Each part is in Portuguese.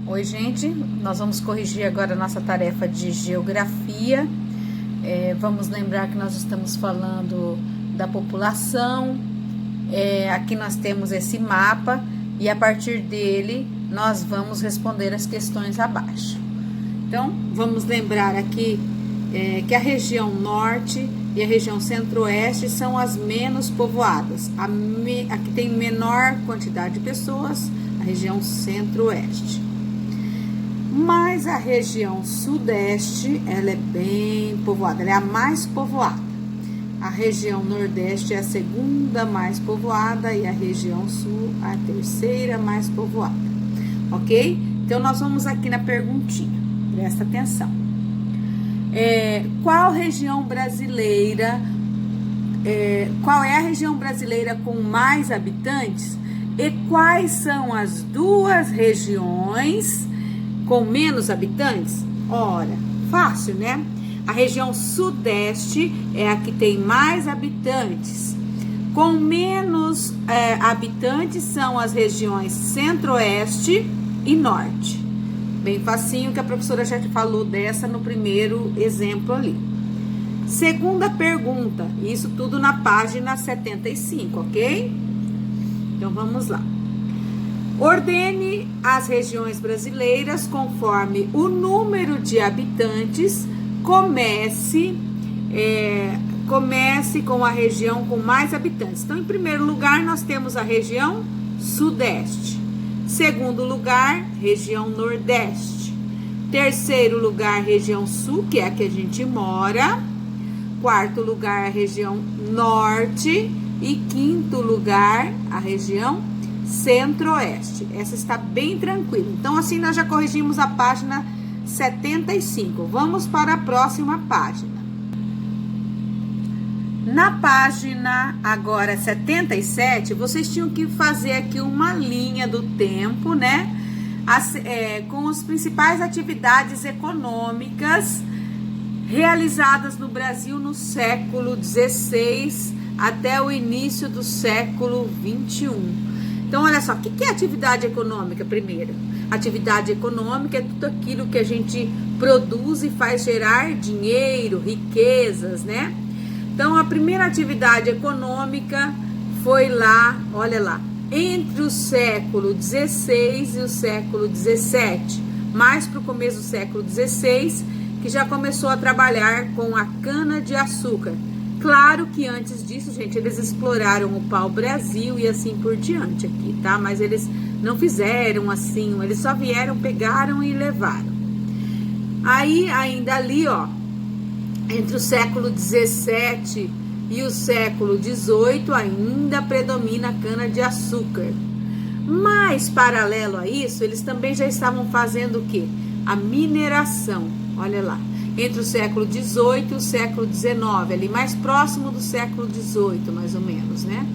Oi, gente, nós vamos corrigir agora a nossa tarefa de geografia. Vamos lembrar que nós estamos falando da população. Aqui nós temos esse mapa e a partir dele nós vamos responder as questões abaixo. Então, vamos lembrar aqui que a região norte e a região centro-oeste são as menos povoadas. A que tem menor quantidade de pessoas, a região centro-oeste. Mas a região sudeste, ela é bem povoada, ela é a mais povoada. A região nordeste é a segunda mais povoada e a região sul a terceira mais povoada, ok? Então, nós vamos aqui na perguntinha, presta atenção. Qual região brasileira, qual é a região brasileira com mais habitantes e quais são as duas regiões com menos habitantes? Ora, fácil, né? A região sudeste é a que tem mais habitantes. Com menos habitantes são as regiões centro-oeste e norte. Bem facinho, que a professora já te falou dessa no primeiro exemplo ali. Segunda pergunta, isso tudo na página 75, ok? Então, vamos lá. Ordene as regiões brasileiras conforme o número de habitantes. Comece com a região com mais habitantes. Então, em primeiro lugar, nós temos a região sudeste. Segundo lugar, região nordeste. Terceiro lugar, região sul, que é a que a gente mora. Quarto lugar, a região norte. E quinto lugar, a região centro-oeste. Essa está bem tranquila. Então, assim, nós já corrigimos a página 75. Vamos para a próxima página. Na página agora 77, vocês tinham que fazer aqui uma linha do tempo, né? Com as principais atividades econômicas realizadas no Brasil no século XVI até o início do século XXI. Então, olha só, o que é atividade econômica primeiro? Atividade econômica é tudo aquilo que a gente produz e faz gerar dinheiro, riquezas, né? Então, a primeira atividade econômica foi lá, olha lá, entre o século XVI e o século XVII, mais para o começo do século XVI, que já começou a trabalhar com a cana-de-açúcar. Claro que antes disso, gente, eles exploraram o pau-brasil e assim por diante aqui, tá? Mas eles não fizeram assim, eles só vieram, pegaram e levaram. Aí, ainda ali, ó, entre o século XVII e o século XVIII, ainda predomina a cana-de-açúcar. Mas, paralelo a isso, eles também já estavam fazendo o quê? A mineração, olha lá. Entre o século XVIII e o século XIX, ali mais próximo do século XVIII, mais ou menos, né?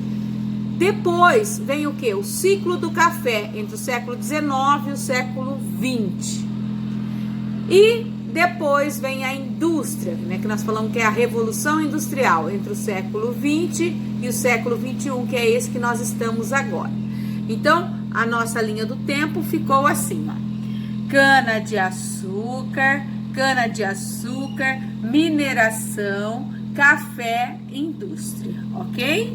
Depois vem o quê? O ciclo do café, entre o século XIX e o século XX. E depois vem a indústria, né? Que nós falamos que é a Revolução Industrial, entre o século XX e o século XXI, que é esse que nós estamos agora. Então, a nossa linha do tempo ficou assim, ó. Cana-de-açúcar, mineração, café, indústria, ok?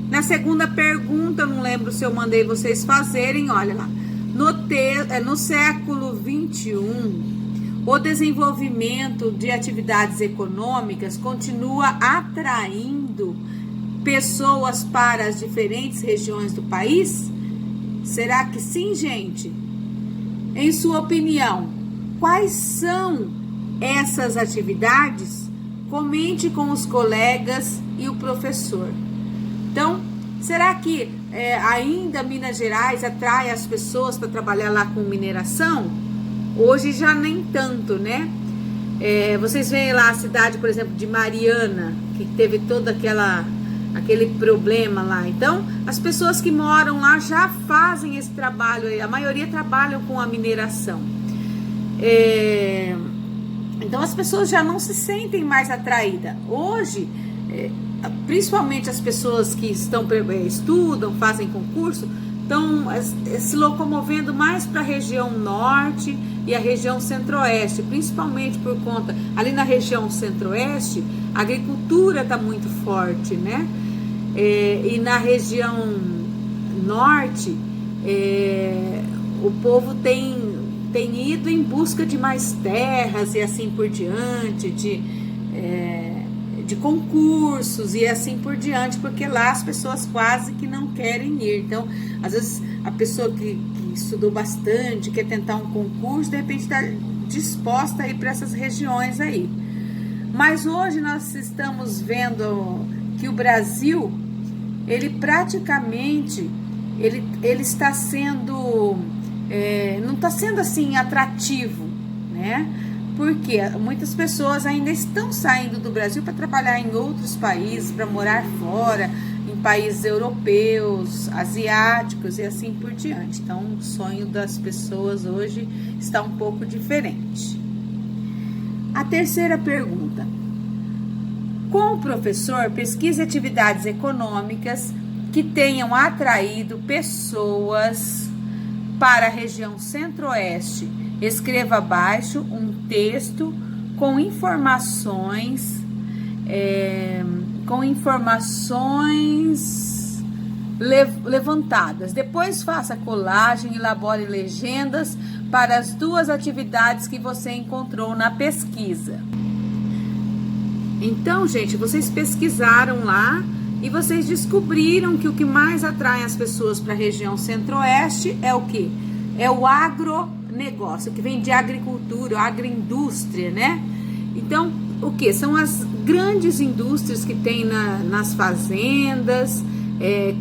Na segunda pergunta, eu não lembro se eu mandei vocês fazerem, olha lá. No século XXI, o desenvolvimento de atividades econômicas continua atraindo pessoas para as diferentes regiões do país? Será que sim, gente? Em sua opinião, quais são essas atividades? Comente com os colegas e o professor. Então, será que ainda Minas Gerais atrai as pessoas para trabalhar lá com mineração? Hoje já nem tanto, né? Vocês veem lá a cidade, por exemplo, de Mariana, que teve todo aquele problema lá. Então, as pessoas que moram lá já fazem esse trabalho, a maioria trabalham com a mineração. Então, as pessoas já não se sentem mais atraídas. Hoje, principalmente as pessoas que estudam, fazem concurso, estão se locomovendo mais para a região norte e a região centro-oeste, principalmente por conta, ali na região centro-oeste, a agricultura está muito forte, né? E na região norte, o povo tem ido em busca de mais terras e assim por diante, de concursos e assim por diante, porque lá as pessoas quase que não querem ir. Então, às vezes, a pessoa que estudou bastante, quer tentar um concurso, de repente está disposta a ir para essas regiões aí. Mas hoje nós estamos vendo que o Brasil, ele praticamente, ele está sendo, não está sendo assim atrativo, né? Porque muitas pessoas ainda estão saindo do Brasil para trabalhar em outros países, para morar fora, em países europeus, asiáticos e assim por diante. Então, o sonho das pessoas hoje está um pouco diferente. A terceira pergunta. Com o professor, pesquise atividades econômicas que tenham atraído pessoas para a região centro-oeste. Escreva abaixo um texto com informações levantadas. Depois faça colagem, elabore legendas para as duas atividades que você encontrou na pesquisa. Então, gente, vocês pesquisaram lá e vocês descobriram que o que mais atrai as pessoas para a região centro-oeste é o quê? É o agronegócio, que vem de agricultura, agroindústria, né? Então, o que? São as grandes indústrias que tem nas fazendas,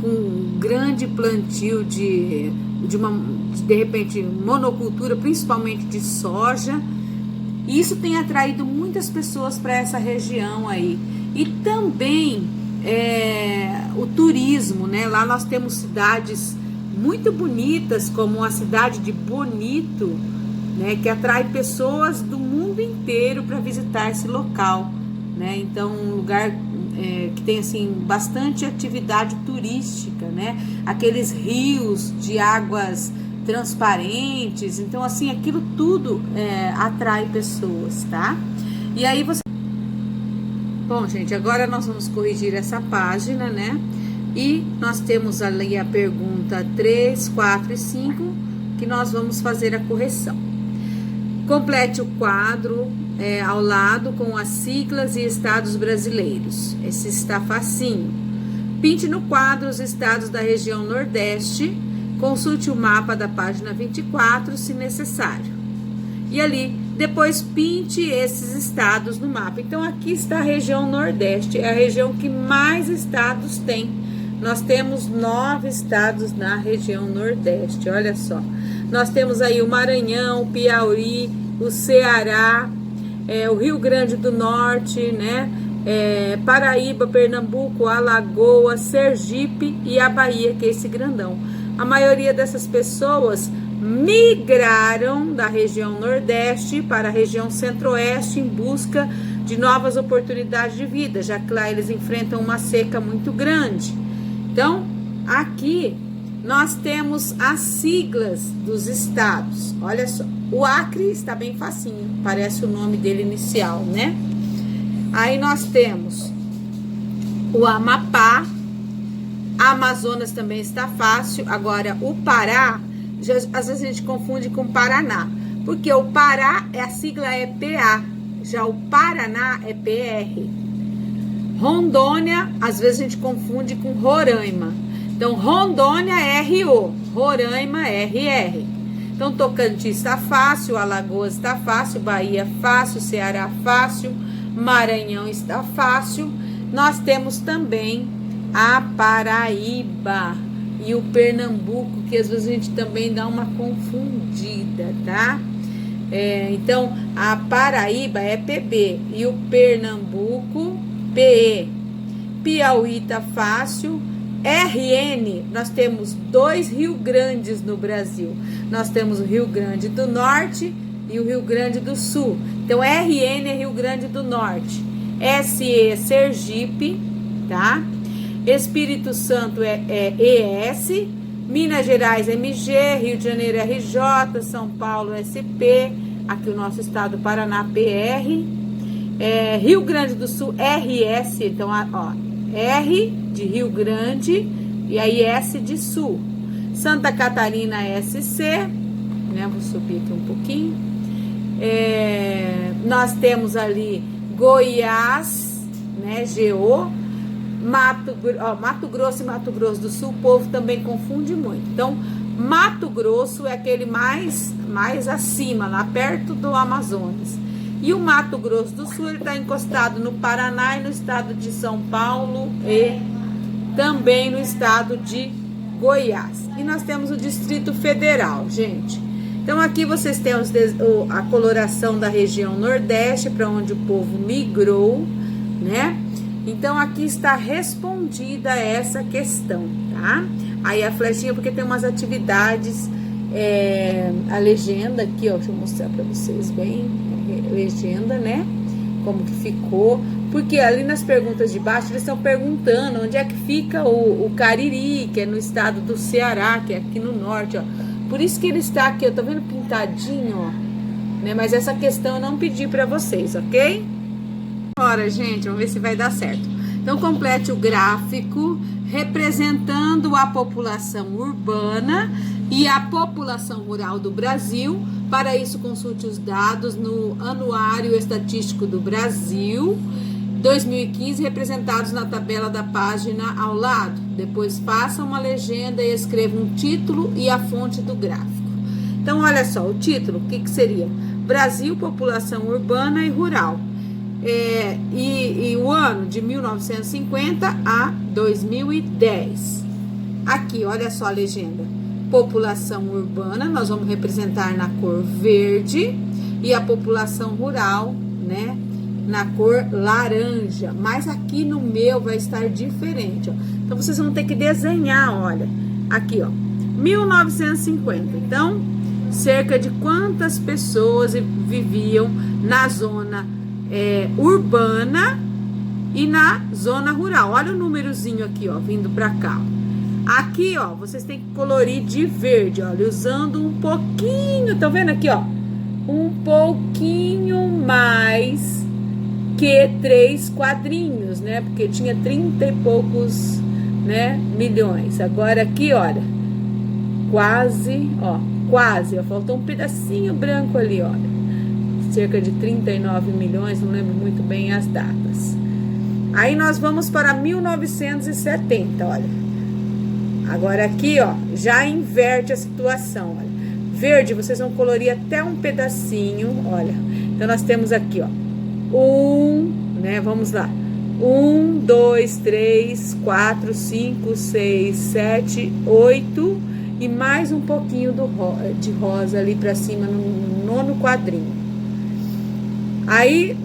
com grande plantio de repente, monocultura, principalmente de soja. E isso tem atraído muitas pessoas para essa região aí. E também o turismo, né? Lá nós temos cidades muito bonitas, como a cidade de Bonito, né, que atrai pessoas do mundo inteiro para visitar esse local, né? Então, um lugar que tem assim bastante atividade turística, né? Aqueles rios de águas transparentes, então assim aquilo tudo atrai pessoas, tá? E aí você... Bom, gente, agora nós vamos corrigir essa página, né? E nós temos ali a pergunta 3, 4 e 5, que nós vamos fazer a correção. Complete o quadro ao lado com as siglas e estados brasileiros. Esse está facinho. Pinte no quadro os estados da região Nordeste. Consulte o mapa da página 24, se necessário. E ali, depois pinte esses estados no mapa. Então, aqui está a região Nordeste, é a região que mais estados tem. Nós temos 9 estados na região Nordeste, olha só. Nós temos aí o Maranhão, o Piauí, o Ceará, o Rio Grande do Norte, né? Paraíba, Pernambuco, Alagoas, Sergipe e a Bahia, que é esse grandão. A maioria dessas pessoas migraram da região Nordeste para a região Centro-Oeste em busca de novas oportunidades de vida, já que lá eles enfrentam uma seca muito grande. Então, aqui nós temos as siglas dos estados. Olha só, o Acre está bem facinho, parece o nome dele inicial, né? Aí nós temos o Amapá, a Amazonas também está fácil. Agora, o Pará, às vezes a gente confunde com Paraná, porque o Pará, a sigla é PA, já o Paraná é PR. Rondônia, às vezes a gente confunde com Roraima. Então, Rondônia é RO, Roraima é RR. Então, Tocantins está fácil, Alagoas está fácil, Bahia fácil, Ceará fácil, Maranhão está fácil. Nós temos também a Paraíba e o Pernambuco, que às vezes a gente também dá uma confundida, tá? Então, a Paraíba é PB e o Pernambuco PE. Piauí tá fácil. RN, nós temos 2 Rio Grandes no Brasil. Nós temos o Rio Grande do Norte e o Rio Grande do Sul. Então, RN é Rio Grande do Norte. SE é Sergipe, tá? Espírito Santo é ES. Minas Gerais, MG, Rio de Janeiro, RJ, São Paulo, SP, aqui o nosso estado, Paraná, PR, Rio Grande do Sul, RS, então, ó, R de Rio Grande e aí S de Sul. Santa Catarina, SC, né, vou subir aqui um pouquinho. Nós temos ali Goiás, né, GO, Mato Grosso e Mato Grosso do Sul, o povo também confunde muito. Então, Mato Grosso é aquele mais acima, lá perto do Amazonas. E o Mato Grosso do Sul, ele está encostado no Paraná e no estado de São Paulo e também no estado de Goiás. E nós temos o Distrito Federal, gente. Então, aqui vocês têm a coloração da região Nordeste, para onde o povo migrou, né? Então, aqui está respondida essa questão, tá? Aí a flechinha, porque tem umas atividades, a legenda aqui, ó, deixa eu mostrar para vocês bem, legenda, né? Como que ficou, porque ali nas perguntas de baixo, eles estão perguntando onde é que fica o Cariri, que é no estado do Ceará, que é aqui no norte, ó. Por isso que ele está aqui, eu tô vendo pintadinho, ó, né? Mas essa questão eu não pedi para vocês, ok? Agora, gente, vamos ver se vai dar certo. Então, complete o gráfico representando a população urbana e a população rural do Brasil. Para isso, consulte os dados no Anuário Estatístico do Brasil 2015, representados na tabela da página ao lado. Depois, faça uma legenda e escreva um título e a fonte do gráfico. Então, olha só, o título, o que seria? Brasil, população urbana e rural. E o ano de 1950 a 2010. Aqui, olha só a legenda. População urbana, nós vamos representar na cor verde, e a população rural, né, na cor laranja. Mas aqui no meu vai estar diferente, ó. Então, vocês vão ter que desenhar, olha. Aqui, ó, 1950. Então, cerca de quantas pessoas viviam na zona urbana e na zona rural. Olha o númerozinho aqui, ó, vindo pra cá. Aqui, ó, vocês têm que colorir de verde, olha, usando um pouquinho, tá vendo aqui, ó? Um pouquinho mais que 3 quadrinhos, né? Porque tinha 30 e poucos, né, milhões. Agora aqui, olha, quase, ó, faltou um pedacinho branco ali, olha. Cerca de 39 milhões, não lembro muito bem as datas. Aí nós vamos para 1970, olha. Agora aqui, ó, já inverte a situação, olha. Verde, vocês vão colorir até um pedacinho, olha. Então, nós temos aqui, ó, né, vamos lá. 1, 2, 3, 4, 5, 6, 7, 8 e mais um pouquinho de rosa ali pra cima no 9º quadrinho. Aí,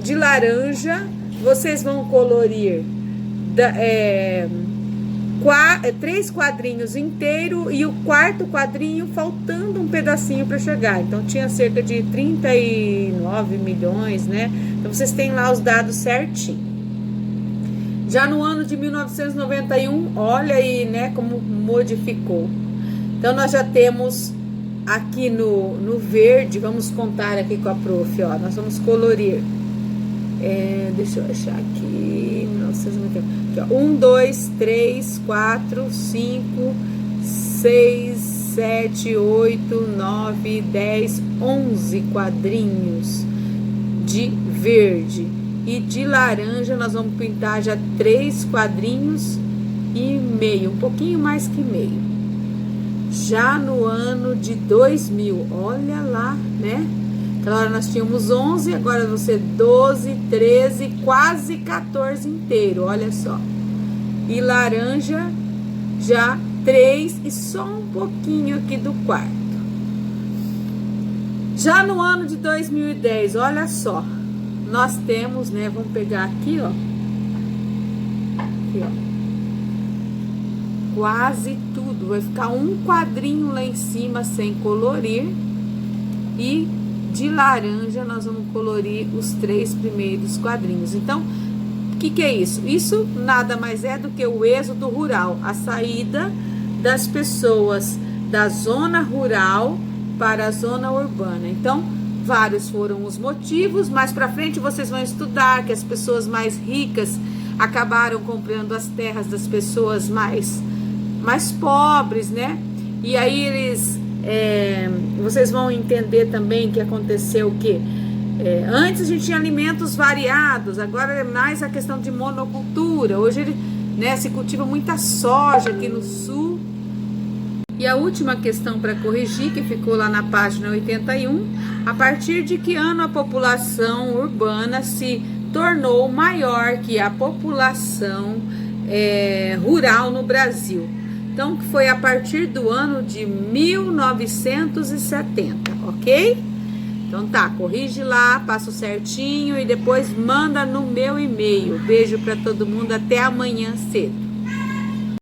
de laranja, vocês vão colorir 3 quadrinhos inteiro e o 4º quadrinho faltando um pedacinho para chegar. Então, tinha cerca de 39 milhões, né? Então, vocês têm lá os dados certinho. Já no ano de 1991, olha aí, né, como modificou. Então, nós já temos aqui no verde, vamos contar aqui com a prof, ó, nós vamos colorir, deixa eu achar aqui, 1991, aqui, ó, 1, 2, 3, 4, 5, 6, 7, 8, 9, 10, 11 quadrinhos de verde, e de laranja nós vamos pintar já 3 quadrinhos e meio, um pouquinho mais que meio. Já no ano de 2000, olha lá, né? Aquela hora nós tínhamos 11, agora vão ser 12, 13, quase 14 inteiro, olha só. E laranja já 3 e só um pouquinho aqui do 4º. Já no ano de 2010, olha só. Nós temos, né? Vamos pegar aqui, ó. Aqui, ó. Quase tudo, vai ficar um quadrinho lá em cima sem colorir, e de laranja nós vamos colorir os 3 primeiros quadrinhos. Então, o que é isso? Isso nada mais é do que o êxodo rural, a saída das pessoas da zona rural para a zona urbana. Então, vários foram os motivos. Mais para frente vocês vão estudar que as pessoas mais ricas acabaram comprando as terras das pessoas mais pobres, né? E aí vocês vão entender também que aconteceu o quê? Antes a gente tinha alimentos variados, agora é mais a questão de monocultura. Hoje se cultiva muita soja aqui no sul. E a última questão para corrigir, que ficou lá na página 81, a partir de que ano a população urbana se tornou maior que a população rural no Brasil? Então, foi a partir do ano de 1970, ok? Então tá, corrige lá, passo certinho e depois manda no meu e-mail. Beijo para todo mundo, até amanhã cedo.